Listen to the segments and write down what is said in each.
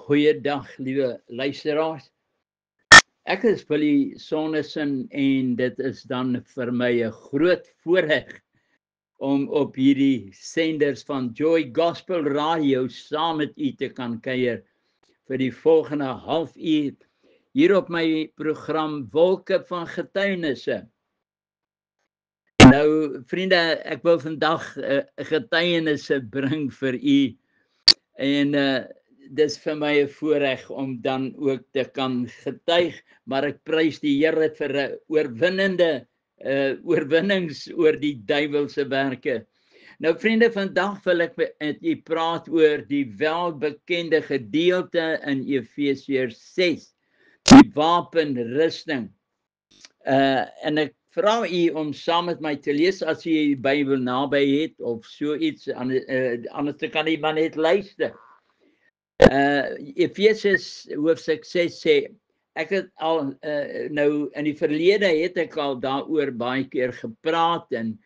Goeiedag, liewe luisteraars. Ek is Willie Sonnessen en dit is dan vir my 'n groot voorreg om op hierdie senders van Joy Gospel Radio saam met u te kan kuier vir die volgende halfuur hier op my program Wolke van Getuienisse. Nou vriende, ek wil vandag getuienisse bring vir u en dis vir my 'n voorreg om dan ook te kan getuig, maar ek prys die Here vir 'n oorwinnings oor die duiwelse werke. Nou vriende, vandag wil ek met u praat oor die welbekende gedeelte in Efesiërs 6, die wapenrusting. En ek vra u om saam met my te lees as u die Bybel naby het of so iets, anders kan u maar net luister. Efesiërs hoofstuk 6 sê, ek het al nou in die verlede het ek al daaroor baie keer gepraat en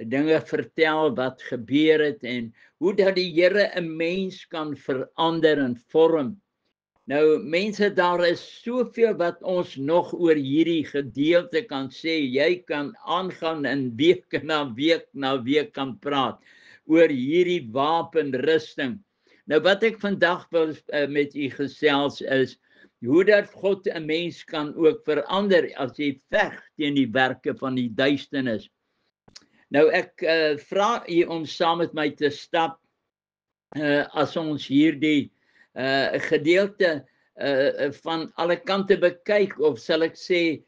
dinge vertel wat gebeur het en hoe dat die Here 'n mens kan verander en vorm. Nou mense, daar is soveel wat ons nog oor hierdie gedeelte kan sê. Jy kan aangaan en week na week kan praat oor hierdie wapenrusting. Nou wat ek vandag wil met u gesels is, hoe dat God 'n mens kan ook verander as jy veg teen die werke van die duisternis. Nou ek vra u om saam met my te stap as ons hierdie gedeelte van alle kante bekyk, of sal ek sê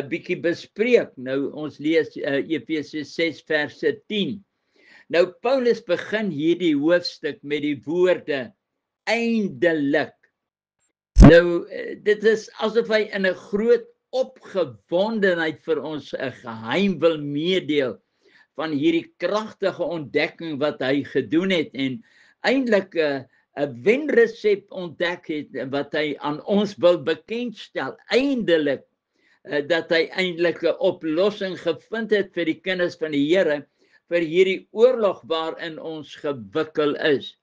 bietjie bespreek. Nou ons lees Efesiërs 6 verse 10. Nou Paulus begin hierdie hoofstuk met die woorde eindelik. Nou dit is asof hy in 'n groot opgewondenheid vir ons 'n geheim wil meedeel van hierdie kragtige ontdekking wat hy gedoen het en eintlik 'n wenresep ontdek het wat hy aan ons wil bekendstel. Eindelik dat hy eintlik 'n oplossing gevind het vir die kinders van die Here vir hierdie oorlog waarin ons gewikkel is.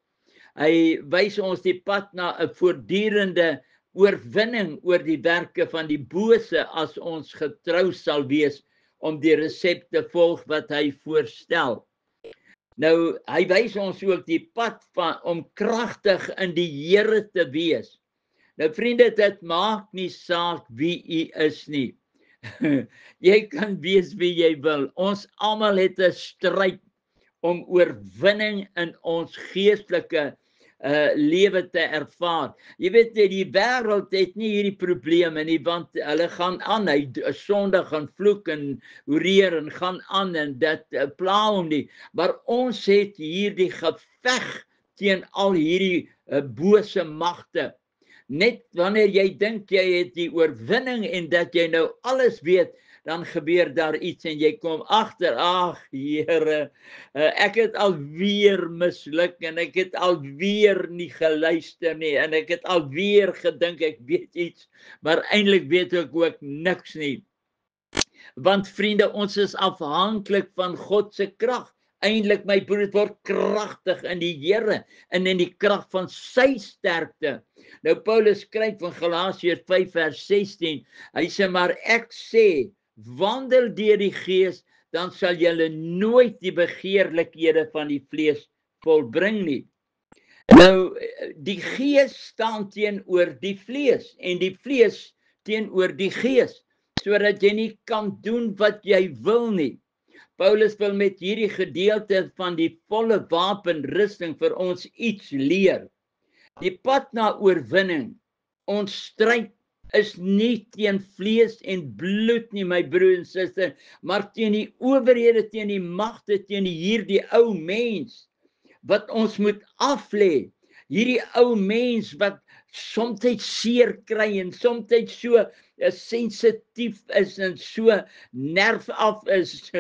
Hy wys ons die pad na 'n voortdurende oorwinning oor die werke van die bose as ons getrou sal wees om die resep te volg wat hy voorstel. Nou, hy wys ons ook die pad om kragtig in die Here te wees. Nou vriende, dit maak nie saak wie u is nie. Jy kan wees wie jy wil. Ons almal het 'n stryd om oorwinning in ons geestelike lewe te ervaar. Jy weet, die wêreld het nie hierdie probleme nie, want hulle gaan aan, hy sondig gaan vloek en hoereer en gaan aan en dit pla hom nie. Maar ons het hierdie geveg teen al hierdie bose magte. Net wanneer jy dink jy het die oorwinning en dat jy nou alles weet, dan gebeur daar iets en jy kom agter, ag Here, ek het alweer misluk en ek het alweer nie geluister nie en ek het alweer gedink ek weet iets, maar eintlik weet ek ook niks nie. Want vriende, ons is afhanklik van God se krag. Eintlik, my broer, word kragtig in die Here en in die krag van sy sterkte. Nou Paulus skryf van Galasiërs 5 vers 16, hy sê, maar ek sê, wandel deur die Gees, dan sal julle nooit die begeerlikhede van die vlees volbring nie. Nou, die Gees staan teenoor die vlees en die vlees teenoor die Gees, sodat jy nie kan doen wat jy wil nie. Paulus wil met hierdie gedeelte van die volle wapenrusting vir ons iets leer. Die pad na oorwinning, ons stryd is nie teen vlees en bloed nie, my broer en suster, maar teen die owerhede, teen die magte, teen hierdie ou mens, wat ons moet aflê. Hierdie ou mens wat soms seer kry en soms so sensitief is en so nerf af is,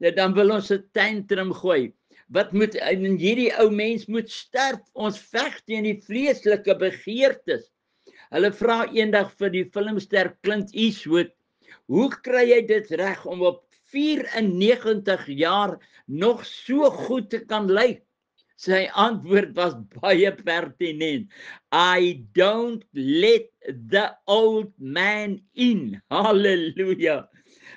dan wil ons 'n tantrum gooi. Wat moet, en hierdie ou mens moet sterf. Ons veg teen die vleeslike begeertes. Hulle vra eendag vir die filmster Clint Eastwood, hoe kry jy dit reg om op 94 jaar nog so goed te kan lyk? Sy antwoord was baie pertinent. I don't let the old man in. Halleluja.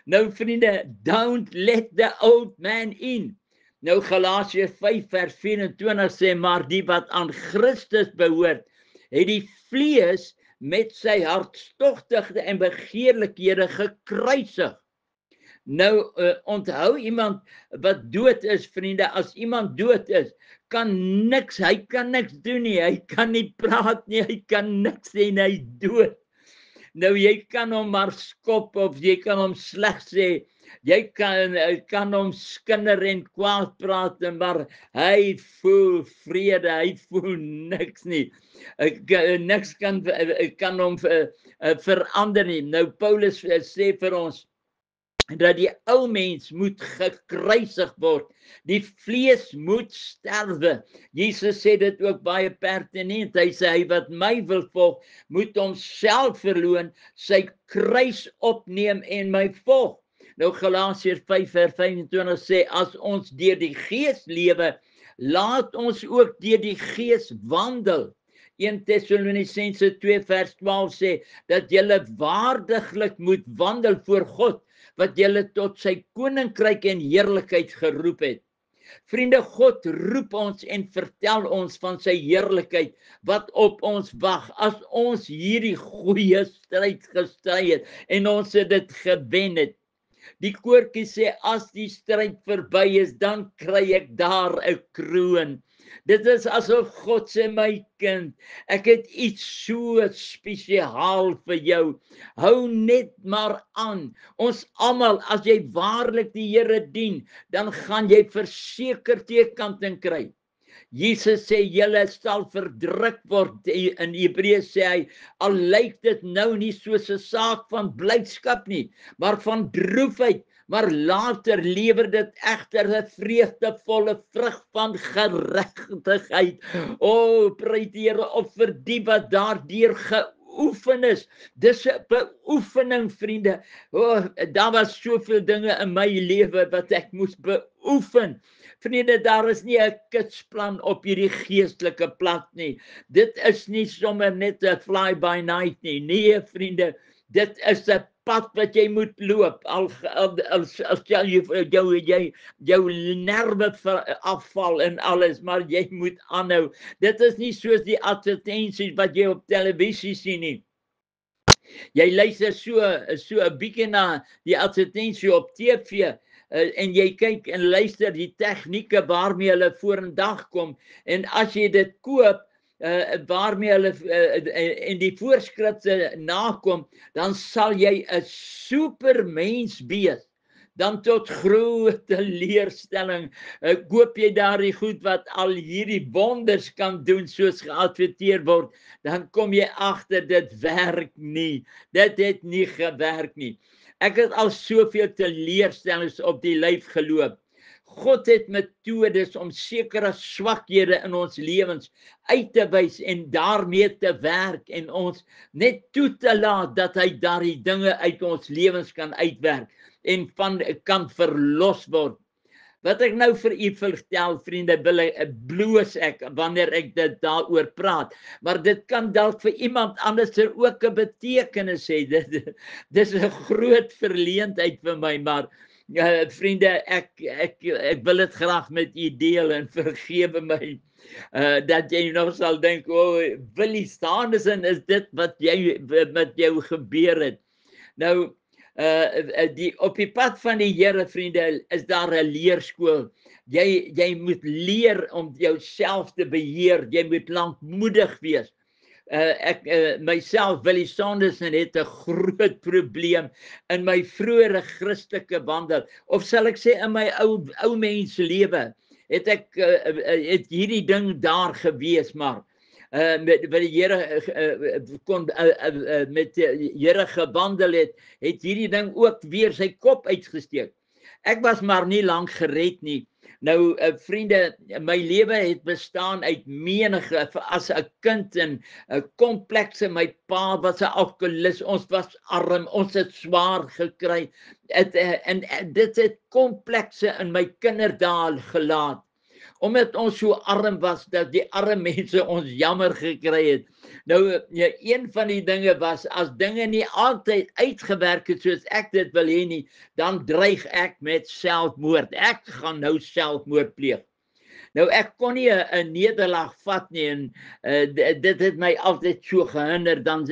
Nou vriende, don't let the old man in. Nou Galasiërs 5 vers 24 sê, maar die wat aan Christus behoort, het die vlees met sy hartstogtige en begeerlikhede gekruisig. Nou onthou iemand wat dood is, vriende, as iemand dood is, hy kan niks doen nie, hy kan nie praat nie, hy kan niks sê nie, hy dood. Nou jy kan hom maar skop of jy kan hom sleg sê, jy kan hom skinder en kwaad praat, maar hy voel vrede, hy voel niks nie. Niks kan hom verander nie. Nou Paulus sê vir ons, dat die ou mens moet gekruisig word, die vlees moet sterwe. Jesus sê dit ook baie pertinent, hy sê, hy wat my wil volg, moet homself verloon, sy kruis opneem en my volg. Nou Galasiërs 5 vers 25 sê, as ons deur die Gees lewe, laat ons ook deur die Gees wandel. 1 Tessalonisense 2 vers 12 sê, dat julle waardiglik moet wandel voor God, wat julle tot sy koninkryk en heerlikheid geroep het. Vriende, God roep ons en vertel ons van sy heerlikheid, wat op ons wag, as ons hierdie goeie stryd gestry het, en ons het dit gewen het. Die koortjie sê, as die stryd verby is, dan kry ek daar 'n kroon. Dit is asof God sê, my kind, ek het iets so spesiaal vir jou. Hou net maar aan. Ons almal, as jy waarlik die Here dien, dan gaan jy verseker teëkanting kry. Jesus sê, julle sal verdruk word. In Hebreërs sê hy, al lyk dit nou nie soos 'n saak van blydskap nie, maar van droefheid, maar later lewer dit egter 'n vreugdevolle vrug van geregtigheid. O, prys die Here op vir die wat daardeur geoefen is. Dis 'n beoefening, vriende. O, daar was soveel dinge in my lewe wat ek moes beoefen. Vriende, daar is nie 'n kitsplan op hierdie geestelike plat nie. Dit is nie sommer net 'n fly by night nie. Nee, vriende, dit is 'n pad wat jy moet loop. As jou nerve afval en alles, maar jy moet aanhou. Dit is nie soos die advertensies wat jy op televisie sien nie. Jy luister so 'n bietjie na die advertensie op TV, en jy kyk en luister die tegnieke waarmee hulle vorendag kom, en as jy dit koop, waarmee hulle en die voorskrifte nakom, dan sal jy 'n supermens wees. Dan tot groot teleurstelling koop jy daardie goed wat al hierdie wonders kan doen soos geadverteer word, dan kom jy agter dit werk nie. Dit het nie gewerk nie. Ek het al soveel teleurstellings op die lyf geloop. God het metodes om sekere swakhede in ons lewens uit te wys en daarmee te werk en ons net toe te laat dat hy daardie dinge uit ons lewens kan uitwerk en kan verlos word. Wat ek nou vir u vertel, vriende, bloos ek wanneer ek dit daaroor praat, maar dit kan dalk vir iemand anders ook 'n betekenis hê. Dis 'n groot verleentheid vir my, maar vriende, ek wil dit graag met u deel en vergewe my dat jy nog sal dink, Willie Sanderson, is dit wat met jou gebeur het. Nou, op die pad van die Here, vriende, is daar 'n leerskool. Jy moet leer om jouself te beheer, jy moet lankmoedig wees. Myself, Willie Sanderson, het 'n groot probleem in my vroeëre Christelike wandel, of sal ek sê in my ou mens lewe, het hierdie ding daar gewees, maar met die Here met die Here gewandel het hierdie ding ook weer sy kop uitgesteek. Ek was maar nie lank gered nie. Nou, vriende, my lewe het bestaan uit menige, as 'n kind en 'n komplekse, my pa was 'n alkoholist, ons was arm, ons het swaar gekry, en dit het komplekse in my kinderdae gelaat. omdat ons so arm was, dat die arme mense ons jammer gekry het. Nou, ja, een van die dinge was, as dinge nie altyd uitgewerk het soos ek dit wil hê nie, dan dreig ek met selfmoord. Ek gaan nou selfmoord pleeg. Nou, ek kon nie 'n nederlaag vat nie, en dit het my altyd so gehinder. Dan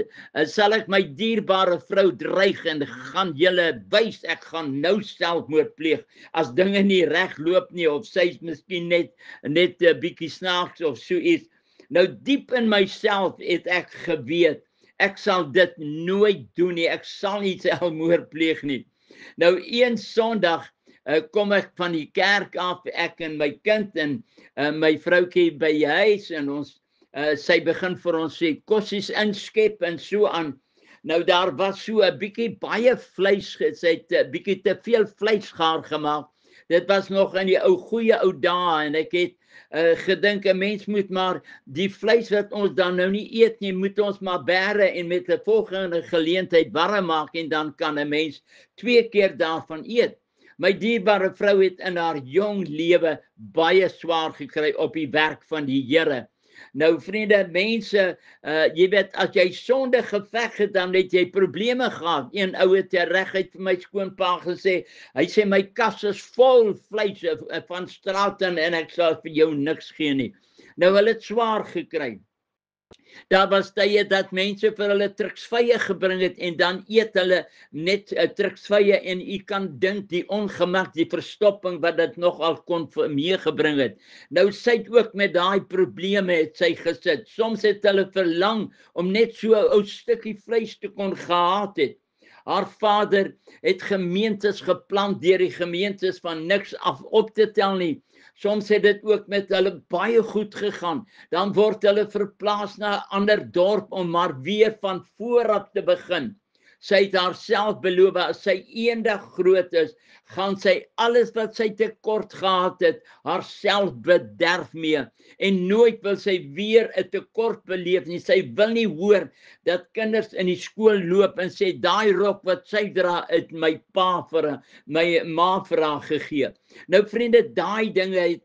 sal ek my dierbare vrou dreig en gaan julle wys, ek gaan nou selfmoord pleeg, as dinge nie reg loop nie, of sy is miskien net 'n bietjie snaaks of so iets. Nou, diep in myself het ek geweet, ek sal dit nooit doen nie, ek sal nie selfmoord pleeg nie. Nou, een Sondag kom ek van die kerk af, ek en my kind en my vroukie by die huis, en ons, sy begin vir ons sê, kossies inskep en so aan. Nou, daar was so 'n bietjie baie vleis, sy het 'n bietjie te veel vleis gaar gemaak. Dit was nog in die goeie ou dae, en ek het gedink, 'n mens moet maar die vleis wat ons dan nou nie eet nie, moet ons maar bære en met 'n volgende geleentheid warm maak, en dan kan 'n mens 2 keer daarvan eet. My dierbare vrou het in haar jong lewe baie swaar gekry op die werk van die Here. Nou, vriende, mense, jy weet, as jy sonde geveg het, dan het jy probleme gehad. Een ou het reguit vir my skoonpa gesê, hy sê, my kas is vol vleis van Straton, en ek sal vir jou niks gee nie. Nou, hulle het swaar gekry. Daar was tye dat mense vir hulle truksvye gebring het, en dan eet hulle net truksvye, en u kan dink die ongemak, die verstopping wat dit nogal kon meegebring het. Nou, sy het ook met daai probleme het sy gesit. Soms het hulle verlang om net so 'n ou stukkie vleis te kon gehad het. Haar vader het gemeentes geplant, deur die gemeentes van niks af op te tel nie. Soms het dit ook met hulle baie goed gegaan. Dan word hulle verplaas na 'n ander dorp om maar weer van voor af te begin. Sy het haarself beloof, as sy eendag groot is, gaan sy alles wat sy tekort gehad het, haarself bederf mee. En nooit wil sy weer 'n tekort beleef nie. Sy wil nie hoor dat kinders in die skool loop en sê, daai rok wat sy dra, het my ma vir haar gegee. Nou, vriende, daai dinge het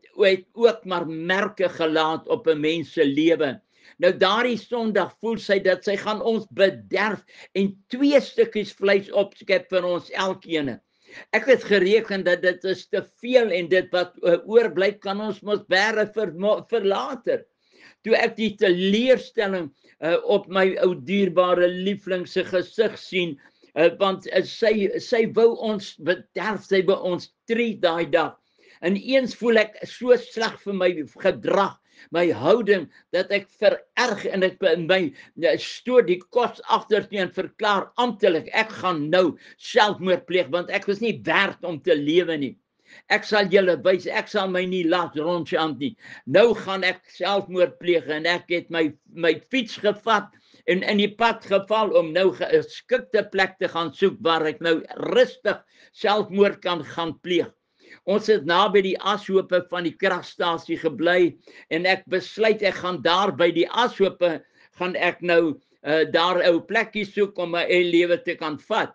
ook maar merke gelaat op 'n mens se lewe. Nou, daardie Sondag voel sy dat sy gaan ons bederf en 2 stukkies vleis opskep vir ons elkeen. Ek het gereken dat dit is te veel, en dit wat oorbly kan ons mos bære vir later. Toe ek die teleurstelling op my ou dierbare liefling se gesig sien, want sy wou ons bederf, sy wou ons treat daai dag. En eens voel ek so sleg vir my gedrag, my houding, dat ek vererg, en ek my stoot die kos agtertoe en verklaar amptelik, ek gaan nou selfmoord pleeg, want ek is nie werd om te lewe nie. Ek sal julle wys, ek sal my nie laat rondjant nie. Nou gaan ek selfmoord pleeg, en ek het my fiets gevat en in die pad geval om nou 'n geskikte plek te gaan soek waar ek nou rustig selfmoord kan gaan pleeg. Ons het naby die ashope van die kragstasie gebly, en ek besluit ek gaan daar by die ashope, gaan ek nou daar 'n plekkie soek om my eie lewe te kan vat.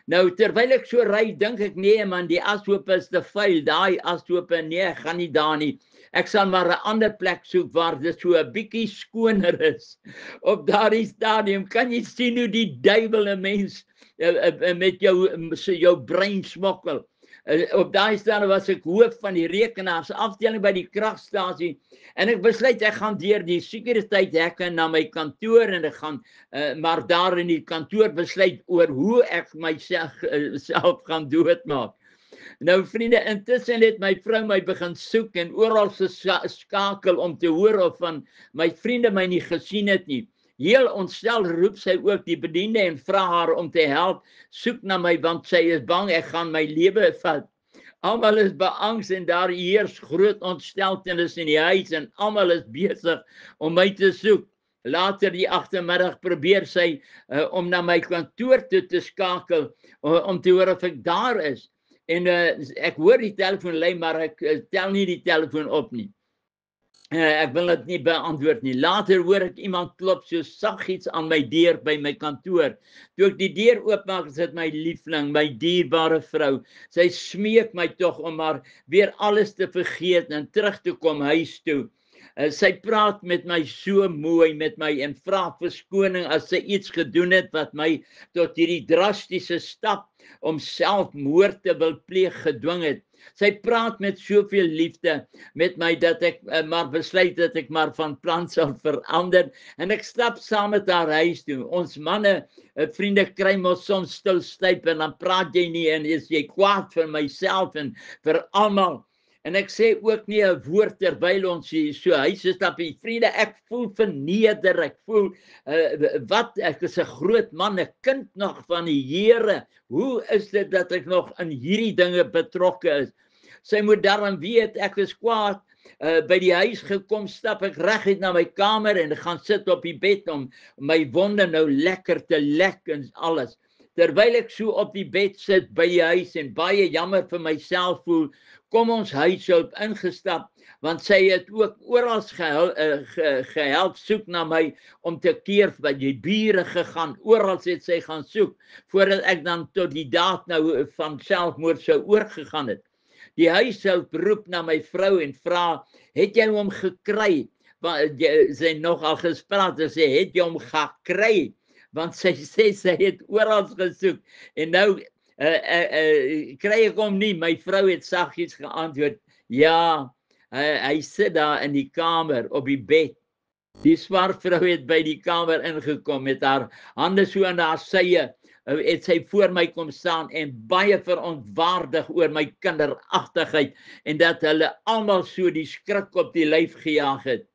Nou, terwyl ek so ry, dink ek, nee man, die ashope is te vuil, daai ashope, nee, ek gaan nie daar nie. Ek sal maar 'n ander plek soek waar dit so 'n bietjie skoner is. Op daardie stadium kan jy sien hoe die duiwel 'n mens met jou brein smokkel. Op daai stadium was ek hoof van die rekenaarsafdeling by die kragstasie, en ek besluit ek gaan deur die sekuriteitshekke na my kantoor, en ek gaan maar daar in die kantoor besluit oor hoe ek myself gaan doodmaak. Nou, vriende, intussen het my vrou my begin soek en oral skakel om te hoor of van my vriende my nie gesien het nie. Heel ontstel roep sy ook die bediende en vra haar om te help, soek na my, want sy is bang ek gaan my lewe vat. Almal is beangs, en daar heers groot ontsteltenis in die huis, en almal is besig om my te soek. Later die agtermiddag probeer sy om na my kantoor toe te skakel, om te hoor of ek daar is. En ek hoor die telefoon lui, maar ek tel nie die telefoon op nie. Ek wil dit nie beantwoord nie. Later hoor ek iemand klop so saggies aan my deur by my kantoor. Toe ek die deur oopmaak, is dit my liefling, my dierbare vrou. Sy smeek my tog om maar weer alles te vergeet en terug te kom huis toe. Sy praat met my so mooi met my en vra verskoning as sy iets gedoen het wat my tot hierdie drastiese stap om selfmoord te wil pleeg gedwing het. Sy praat met soveel liefde met my dat ek maar besluit dat ek maar van plan sal verander en ek stap saam met haar huis toe. Ons manne, vriende kry mos soms stilstyp en dan praat jy nie en is jy kwaad vir myself en vir almal. En ek sê ook nie 'n woord terwyl ons hier so huis stap. Vriende, ek voel verneder. Ek voel ek is 'n groot man, 'n kind nog van die Here. Hoe is dit dat ek nog in hierdie dinge betrokke is? Sy moet daarom weet ek is kwaad. By die huis gekom, stap ek reguit na my kamer en gaan sit op die bed om my wonde nou lekker te lek en alles. Terwyl ek so op die bed sit by die huis en baie jammer vir myself voel, kom ons huishulp ingestap, want sy het ook oral gehelp soek na my om te keer by die bure gegaan, oral het sy gaan soek, voordat ek dan tot die daad nou van selfmoord sou oorgegaan het. Die huishulp roep na my vrou en vra, het jy hom gekry? Want sy nogal gespraat en sê, het jy hom gekry? Want sy sê, sy het oral gesoek, en nou kry ek hom nie. My vrou het saggies geantwoord, ja, hy sit daar in die kamer op die bed. Die swart vrou het by die kamer ingekom met haar hande so aan haar sye, het sy voor my kom staan en baie verontwaardig oor my kinderagtigheid en dat hulle almal so die skrik op die lyf gejaag het.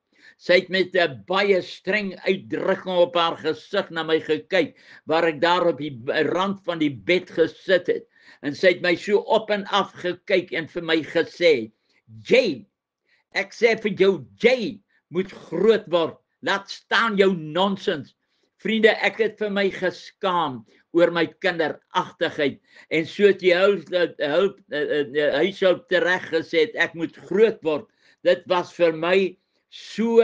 Sy het met 'n baie streng uitdrukking op haar gesig na my gekyk, waar ek daar op die rand van die bed gesit het. En sy het my so op en af gekyk en vir my gesê, Jay, ek sê vir jou, Jay, moet groot word, laat staan jou nonsens. Vriende, ek het vir my geskaam oor my kinderagtigheid en so het die huishulp tereg gesê, ek moet groot word. Dit was vir my so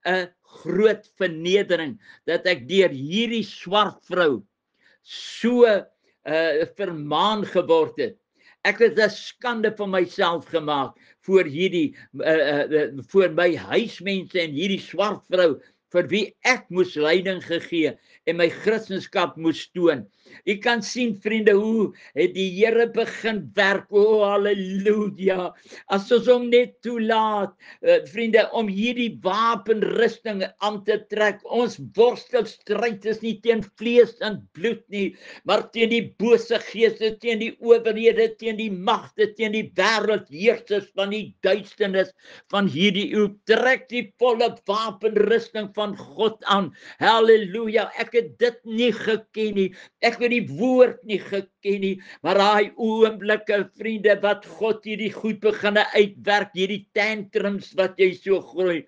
'n groot vernedering, dat ek deur hierdie swart vrou so vermaan geword het. Ek het 'n skande van myself gemaak voor hierdie, voor my huismense en hierdie swart vrou, vir wie ek moes leiding gegee en my Christendom moes toon. U kan sien, vriende, hoe het die Here begin werk, halleluja, as ons hom net toelaat, vriende, om hierdie wapenrusting aan te trek. Ons worstelstryd is nie teen vlees en bloed nie, maar teen die bose geeste, teen die owerhede, teen die magte, teen die wêreldheersers van die duisternis van hierdie eeu. Trek die volle wapenrusting van God aan. Halleluja, ek het dit nie geken nie. Ek het die woord nie geken nie, maar daai oomblikke, vriende, wat God hierdie goed beginne uitwerk, hierdie tantrums wat jy so groei.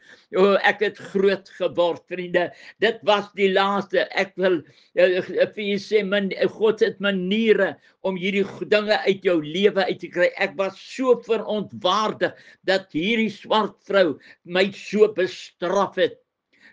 Ek het groot geword, vriende. Dit was die laaste. Ek wil vir jy sê, God het maniere om hierdie dinge uit jou lewe uit te kry. Ek was so verontwaardig dat hierdie swart vrou my so bestraf het.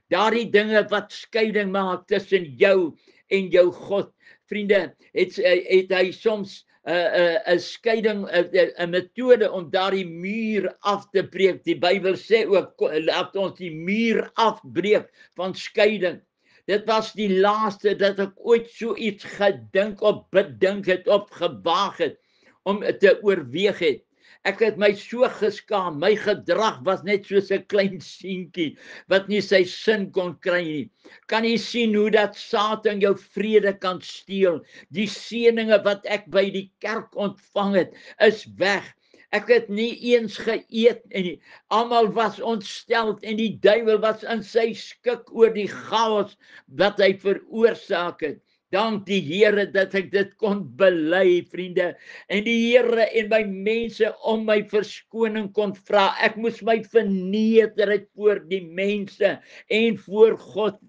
Daardie dinge wat skeiding maak tussen jou en jou God. Vriende, het hy soms 'n skeiding, 'n metode om daardie muur af te breek. Die Bybel sê ook, laat ons die muur afbreek van skeiding. Dit was die laaste dat ek ooit so iets gedink of bedink het of gewaag het om te oorweeg het. Ek het my so geskaam, my gedrag was net soos 'n klein seentjie wat nie sy sin kon kry nie. Kan jy sien hoe dat Satan jou vrede kan steel? Die seëninge wat ek by die kerk ontvang het, is weg. Ek het nie eens geëet en almal was ontsteld en die duiwel was in sy skik oor die chaos wat hy veroorsaak het. Dank die Here dat ek dit kon bely, vriende, en die Here en my mense om my verskoning kon vra. Ek moes my verneder het voor die mense en voor God,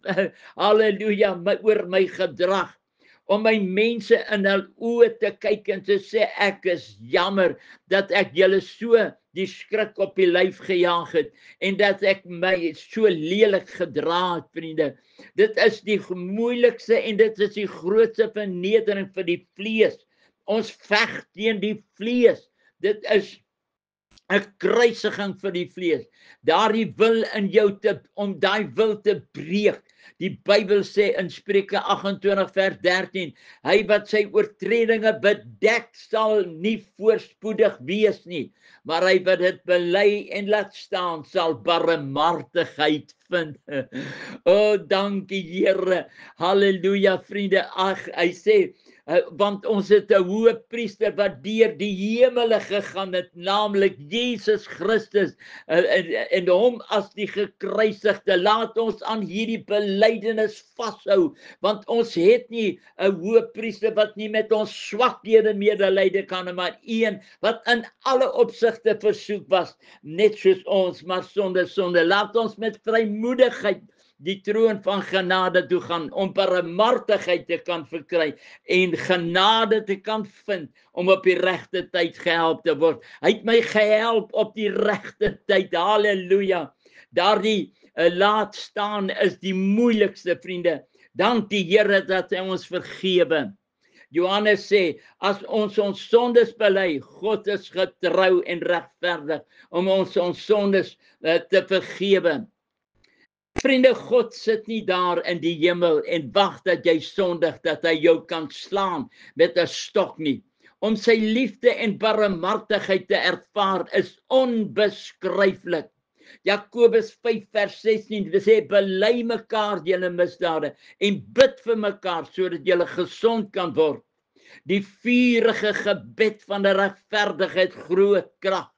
halleluja, oor my gedrag, om my mense in hul oë te kyk en te sê, ek is jammer dat ek julle so die skrik op die lyf gejaag het, en dat ek my so lelik gedra het, vriende. Dit is die moeilikste en dit is die grootste vernedering vir die vlees. Ons veg teen die vlees. Dit is 'n kruisiging vir die vlees. Daardie wil in jou om daai wil te breek. Die Bybel sê in Spreuke 28 vers 13, hy wat sy oortredinge bedek sal nie voorspoedig wees nie, maar hy wat dit bely en laat staan sal barmhartigheid vind. O, dankie Here. Halleluja, vriende. Ag, hy sê, want ons het 'n hoëpriester wat deur die hemele gegaan het, naamlik Jesus Christus, en hom as die gekruisigde. Laat ons aan hierdie belydenis vashou, want ons het nie 'n hoëpriester wat nie met ons swakhede medelyde kan, maar een wat in alle opsigte versoek was, net soos ons, maar sonder sonde. Laat ons met vrymoedigheid die troon van genade toe gaan, om barmhartigheid te kan verkry, en genade te kan vind, om op die regte tyd gehelp te word. Hy het my gehelp op die regte tyd, halleluja. Daardie laat staan is die moeilikste, vriende. Dank die Here dat hy ons vergewe. Johannes sê, as ons sondes bely, God is getrou en regverdig, om ons sondes te vergewe. Vriende, God sit nie daar in die hemel en wag dat jy sondig, dat hy jou kan slaan met 'n stok nie. Om sy liefde en barmhartigheid te ervaar is onbeskryflik. Jakobus 5 vers 16 sê, bely mekaar julle misdade en bid vir mekaar sodat julle gesond kan word. Die vurige gebed van die regverdigheid groot krag.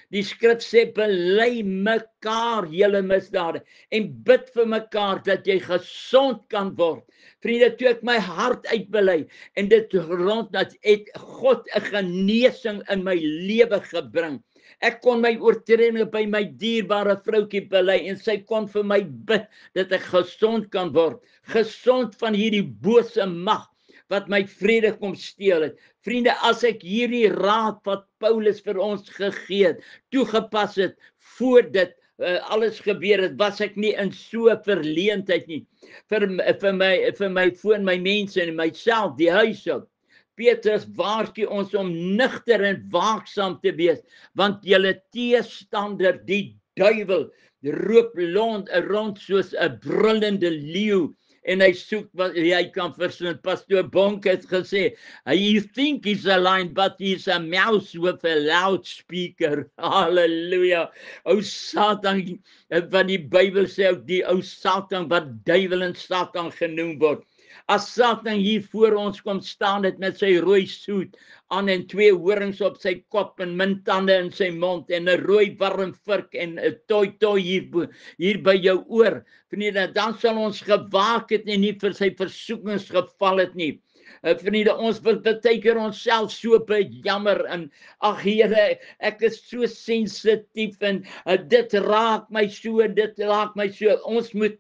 Die skrif sê, bely mekaar julle misdade en bid vir mekaar dat jy gesond kan word. Vriende, toe ek my hart uitbely en dit rond, dat het God 'n genesing in my lewe gebring. Ek kon my oortredinge by my dierbare vroutjie bely en sy kon vir my bid dat ek gesond kan word. Gesond van hierdie bose mag wat my vrede kom steel het. Vriende, as ek hierdie raad wat Paulus vir ons gegee het, toegepas het, voor dit alles gebeur het, was ek nie in so verleentheid nie, vir my mense en myself, die huishoud. Petrus waarsku ons om nugter en waaksaam te wees, want julle teestander, die duiwel, roep rond soos 'n brullende leeu, en hy soek wat hy kan verslind. Pastoor Bonk het gesê, you think he's a lion, but he's a mouse with a loudspeaker. Halleluja. O Satan, wat die Bybel sê, ook die ou Satan, wat duiwel en Satan genoem word. As Satan hier voor ons kom staan het met sy rooi soet aan en 2 horings op sy kop en mintande in sy mond en 'n rooi warm vurk en 'n toi hier by jou oor, vriende, dan sal ons gewaak het en nie vir sy versoekings geval het nie. Vriende, ons wil baie keer onsself so bejammer en ag Here, ek is so sensitief en dit raak my so, Ons moet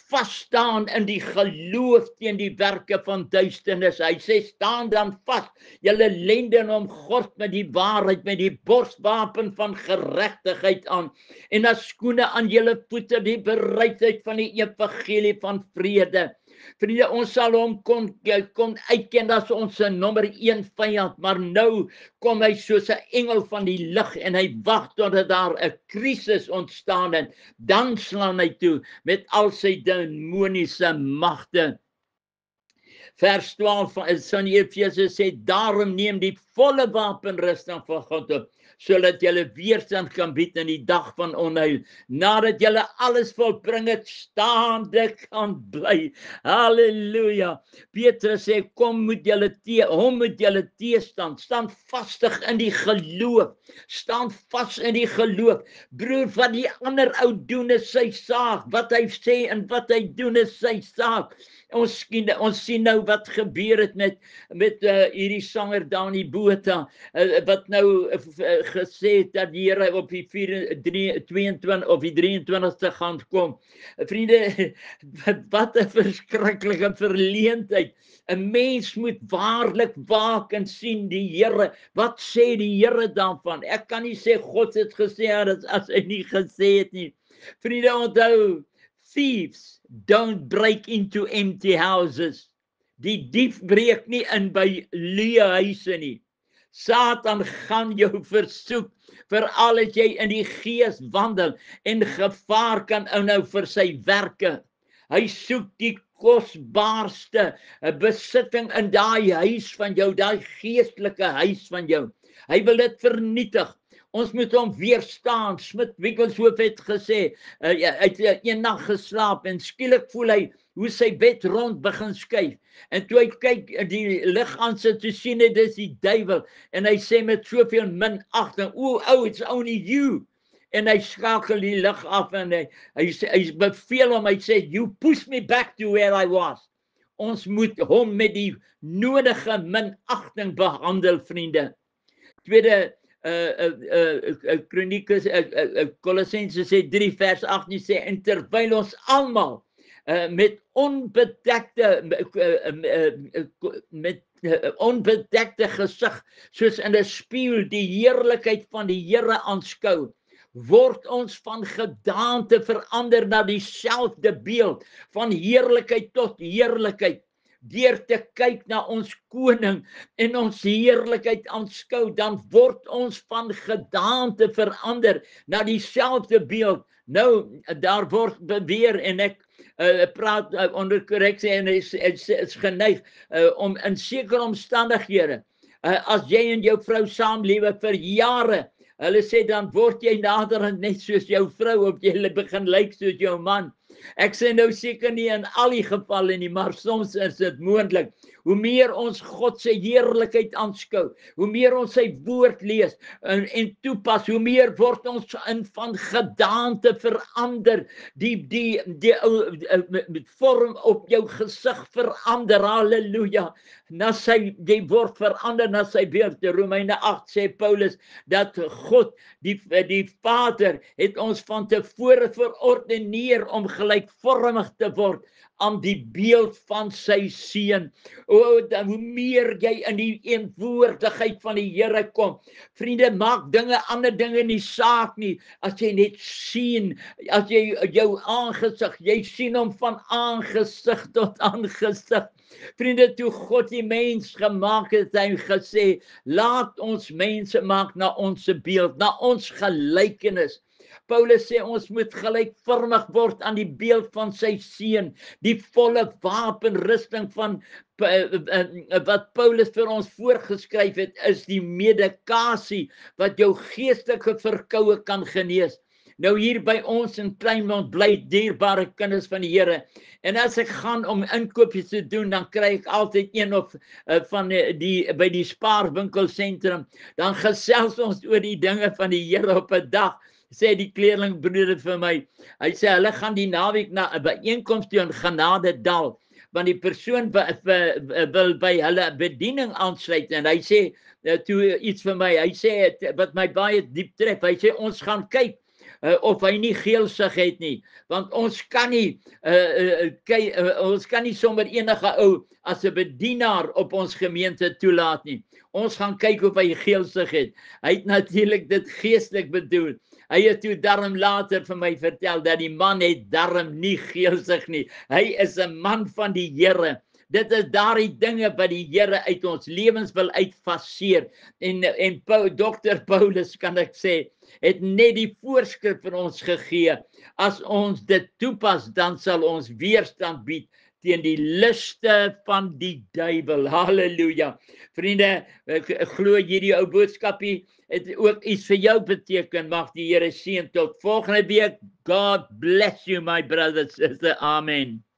vas staan in die geloof teen die werke van duisternis. Hy sê, staan dan vas, julle lenden omgord met die waarheid, met die borswapen van geregtigheid aan, en as skoene aan julle voete die bereidheid van die evangelie van vrede. Vriende, ons sal hom kon uitken as ons nommer 1 vyand, maar nou kom hy soos 'n engel van die lig en hy wag totdat daar 'n krisis ontstaan het. Dan slaan hy toe met al sy demoniese magte. Vers 12 van Efesië sê, daarom neem die volle wapenrusting van God op, sodat julle weerstand kan bied in die dag van onheil. Nadat julle alles volbring het, staande kan bly. Halleluja. Petrus sê, hom moet julle teestaan. Staan vastig in die geloof. Staan vas in die geloof. Broer, wat die ander ou doen is sy saak. Wat hy sê en wat hy doen is sy saak. Ons sien nou wat gebeur het met hierdie sanger Dani Botha, wat nou gesê het dat die Here op die 22 of die 23ste gaan kom. Vriende, wat 'n verskriklike verleentheid. 'n Mens moet waarlik waak en sien die Here. Wat sê die Here daarvan? Ek kan nie sê God het gesê as hy nie gesê het nie. Vriende, onthou, thieves don't break into empty houses. Die dief breek nie in by leë huise nie. Satan gaan jou versoek, veral as jy in die gees wandel en gevaar kan inhou vir sy werke. Hy soek die kosbaarste besitting in daai huis van jou, daai geestelike huis van jou. Hy wil dit vernietig. Ons moet hom weerstaan. Smit-Wigglesworth het gesê, hy het een nag geslaap en skielik voel hy hoe sy bed rond begin skuif. En toe hy kyk die lig aan sit, toe sien hy dis die duiwel. En hy sê met soveel minagting, oh, it's only you. En hy skakel die lig af en hy beveel hom, hy sê, you push me back to where I was. Ons moet hom met die nodige minagting behandel, vriende. Tweede Kronieke, Kolossense sê 3 vers 18 sê, en terwyl ons almal met onbedekte gesig, soos in 'n spieël die heerlikheid van die Here aanskou, word ons van gedaante verander na dieselfde beeld, van heerlikheid tot heerlikheid, deur te kyk na ons koning en ons heerlikheid aanskou, dan word ons van gedaante verander na dieselfde beeld. Nou, daar word beweer, en ek praat onder korreksie en is geneig om in sekere omstandighede, as jy en jou vrou saamlewe vir jare, hulle sê dan word jy naderhand net soos jou vrou, of jy begin lyk soos jou man. Ek sê nou seker nie in al die gevalle nie, maar soms is dit moontlik. Hoe meer ons God se heerlikheid aanskou, hoe meer ons sy woord lees en toepas, hoe meer word ons van gedaante verander. Die vorm op jou gesig verander. Halleluja. Jy word verander na sy beeld. Romeine 8 sê Paulus dat God, die Vader, het ons van tevore verordeneer om gelijkvormig te word aan die beeld van sy seun. Hoe meer jy in die eenwoordigheid van die Here kom, vriende, maak ander dinge nie saak nie, as jy net sien, as jy jou aangesig, jy sien hom van aangesig tot aangesig. Vriende, toe God die mens gemaak het, hy gesê, laat ons mense maak na ons beeld, na ons gelykenis. Paulus sê ons moet gelykvormig word aan die beeld van sy seun, die volle wapenrusting van wat Paulus vir ons voorgeskryf het, is die medikasie wat jou geestelike verkoue kan genees. Nou hier by ons in Kleinmond bly dierbare kinders van die Here, en as ek gaan om inkopies te doen, dan kry ek altyd een of by die spaarwinkelsentrum, dan gesels ons oor die dinge van die Here op 'n dag. Sê die kleerlingbroeder vir my, hy sê hulle gaan die naweek na 'n byeenkoms toe in Genadedal, want die persoon wil by hulle bediening aansluit, en hy sê toe iets vir my, hy sê wat my baie diep tref, hy sê ons gaan kyk of hy nie geelsig het nie, want ons kan nie sommer enige ou as 'n bedienaar op ons gemeente toelaat nie. Ons gaan kyk of hy geelsig het. Hy het natuurlik dit geestelik bedoel. Hy het toe darm later vir my vertel dat die man het darm nie geelsig nie. Hy is 'n man van die Here. Dit is daardie dinge wat die Here uit ons lewens wil uitfaseer. En Dr. Paulus, kan ek sê, het net die voorskrif vir ons gegee. As ons dit toepas, dan sal ons weerstand bied teen die liste van die duiwel. Halleluja. Vriende, ek glo hierdie ou boodskapie het ook iets vir jou beteken. Mag die Here seën tot volgende week. God bless you, my brothers and sisters. Amen.